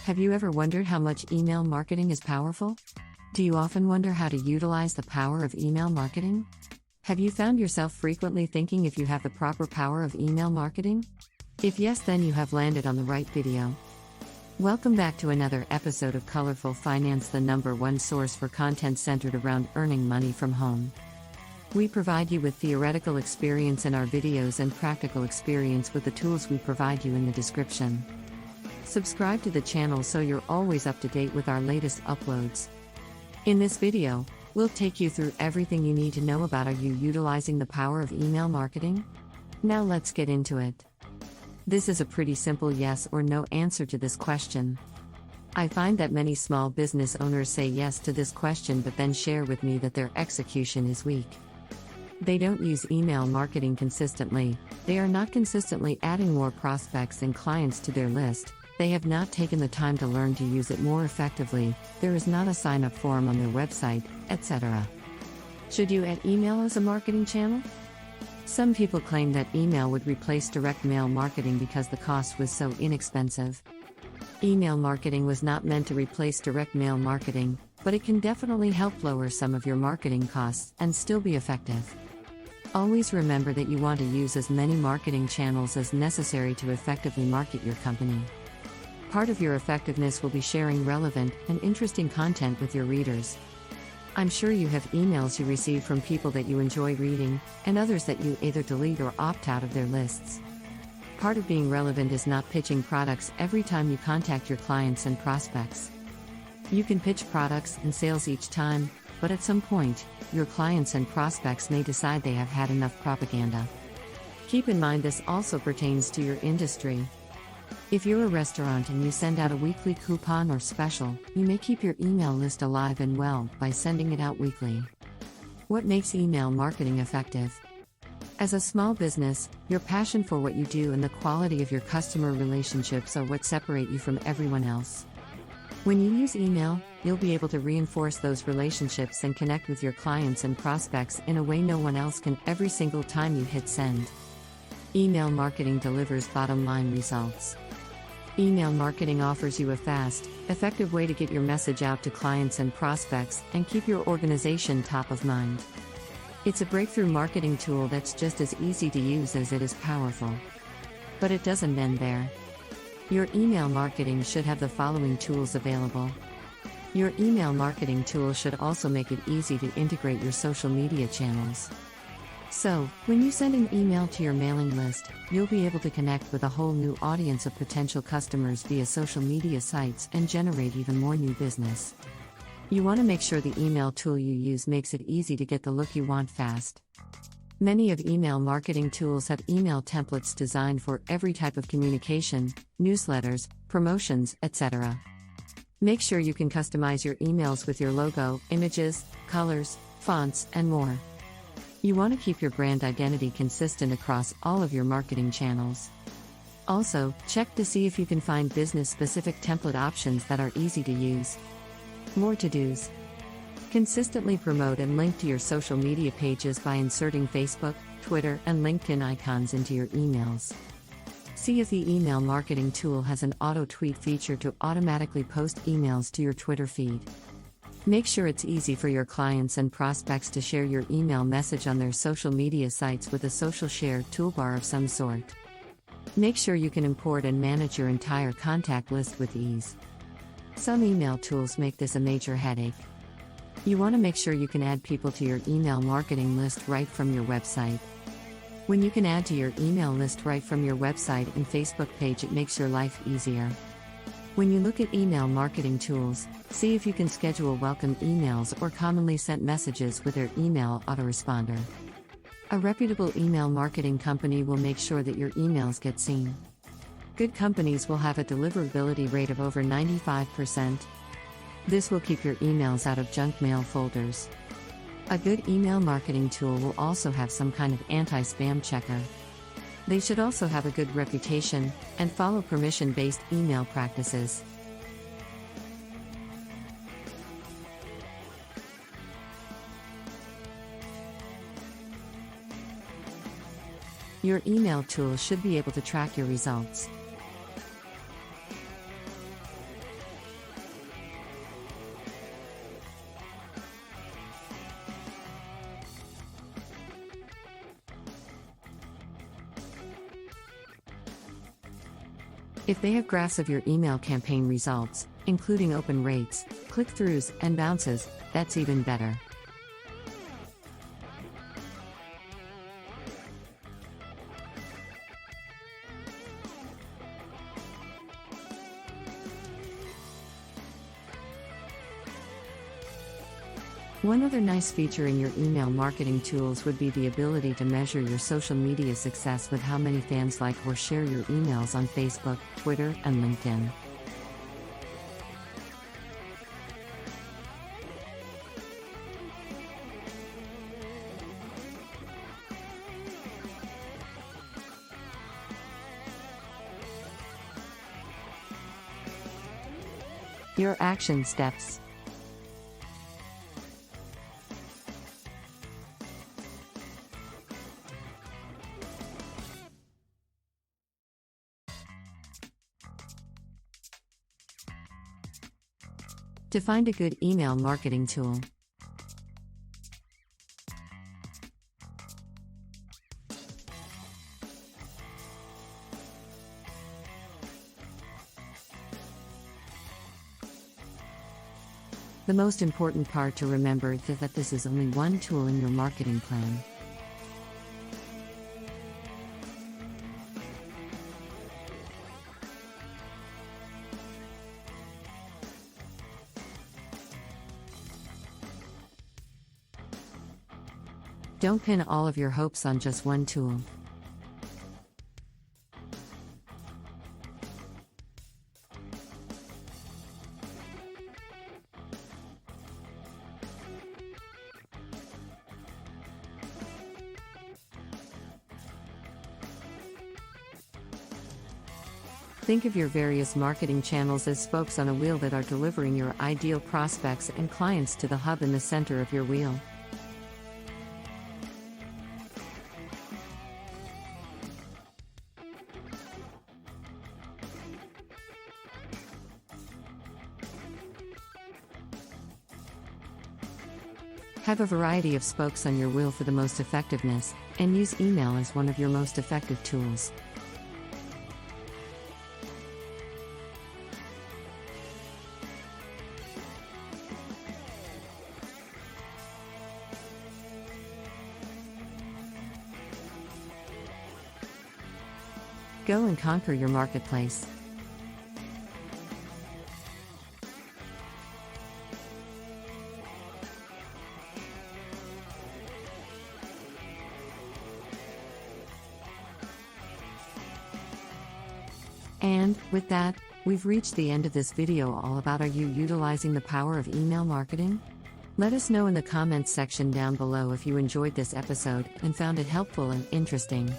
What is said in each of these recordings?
Have you ever wondered how much email marketing is powerful? Do you often wonder how to utilize the power of email marketing? Have you found yourself frequently thinking if you have the proper power of email marketing? If yes, then you have landed on the right video. Welcome back to another episode of Colorful Finance, the #1 source for content centered around earning money from home. We provide you with theoretical experience in our videos and practical experience with the tools we provide you in the description. Subscribe to the channel so you're always up to date with our latest uploads. In this video, we'll take you through everything you need to know about are you utilizing the power of email marketing? Now let's get into it. This is a pretty simple yes or no answer to this question. I find that many small business owners say yes to this question but then share with me that their execution is weak. They don't use email marketing consistently, they are not consistently adding more prospects and clients to their list, they have not taken the time to learn to use it more effectively, there is not a sign-up form on their website, etc. Should you add email as a marketing channel? Some people claim that email would replace direct mail marketing because the cost was so inexpensive. Email marketing was not meant to replace direct mail marketing, but it can definitely help lower some of your marketing costs and still be effective. Always remember that you want to use as many marketing channels as necessary to effectively market your company. Part of your effectiveness will be sharing relevant and interesting content with your readers. I'm sure you have emails you receive from people that you enjoy reading, and others that you either delete or opt out of their lists. Part of being relevant is not pitching products every time you contact your clients and prospects. You can pitch products and sales each time, but at some point, your clients and prospects may decide they have had enough propaganda. Keep in mind this also pertains to your industry. If you're a restaurant and you send out a weekly coupon or special, you may keep your email list alive and well by sending it out weekly. What makes email marketing effective? As a small business, your passion for what you do and the quality of your customer relationships are what separate you from everyone else. When you use email, you'll be able to reinforce those relationships and connect with your clients and prospects in a way no one else can every single time you hit send. Email marketing delivers bottom-line results. Email marketing offers you a fast, effective way to get your message out to clients and prospects and keep your organization top of mind. It's a breakthrough marketing tool that's just as easy to use as it is powerful. But it doesn't end there. Your email marketing should have the following tools available. Your email marketing tool should also make it easy to integrate your social media channels. So, when you send an email to your mailing list, you'll be able to connect with a whole new audience of potential customers via social media sites and generate even more new business. You want to make sure the email tool you use makes it easy to get the look you want fast. Many of email marketing tools have email templates designed for every type of communication, newsletters, promotions, etc. Make sure you can customize your emails with your logo, images, colors, fonts, and more. You want to keep your brand identity consistent across all of your marketing channels. Also, check to see if you can find business-specific template options that are easy to use. More to-dos. Consistently promote and link to your social media pages by inserting Facebook, Twitter, and LinkedIn icons into your emails. See if the email marketing tool has an auto-tweet feature to automatically post emails to your Twitter feed. Make sure it's easy for your clients and prospects to share your email message on their social media sites with a social share toolbar of some sort. Make sure you can import and manage your entire contact list with ease. Some email tools make this a major headache. You want to make sure you can add people to your email marketing list right from your website. When you can add to your email list right from your website and Facebook page, it makes your life easier. When you look at email marketing tools, see if you can schedule welcome emails or commonly sent messages with their email autoresponder. A reputable email marketing company will make sure that your emails get seen. Good companies will have a deliverability rate of over 95%. This will keep your emails out of junk mail folders. A good email marketing tool will also have some kind of anti-spam checker. They should also have a good reputation and follow permission-based email practices. Your email tool should be able to track your results. If they have graphs of your email campaign results, including open rates, click-throughs, and bounces, that's even better. One other nice feature in your email marketing tools would be the ability to measure your social media success with how many fans like or share your emails on Facebook, Twitter, and LinkedIn. Your action steps. To find a good email marketing tool. The most important part to remember is that this is only one tool in your marketing plan. Don't pin all of your hopes on just one tool. Think of your various marketing channels as spokes on a wheel that are delivering your ideal prospects and clients to the hub in the center of your wheel. Have a variety of spokes on your wheel for the most effectiveness, and use email as one of your most effective tools. Go and conquer your marketplace. And, with that, we've reached the end of this video all about are you utilizing the power of email marketing? Let us know in the comments section down below if you enjoyed this episode and found it helpful and interesting.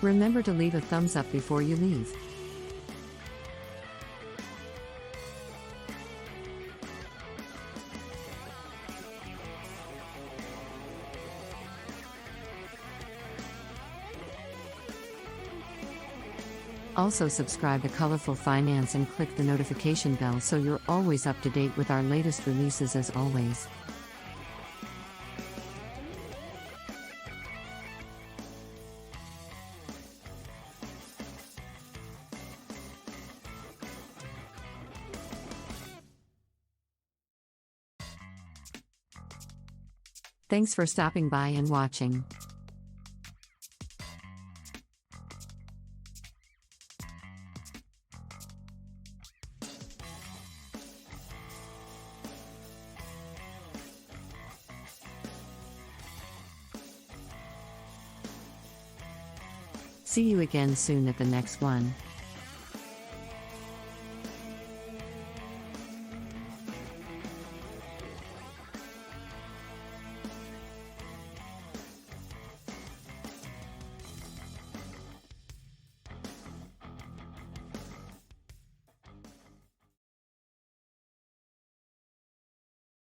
Remember to leave a thumbs up before you leave. Also subscribe to Colorful Finance and click the notification bell so you're always up to date with our latest releases as always. Thanks for stopping by and watching. See you again soon at the next one.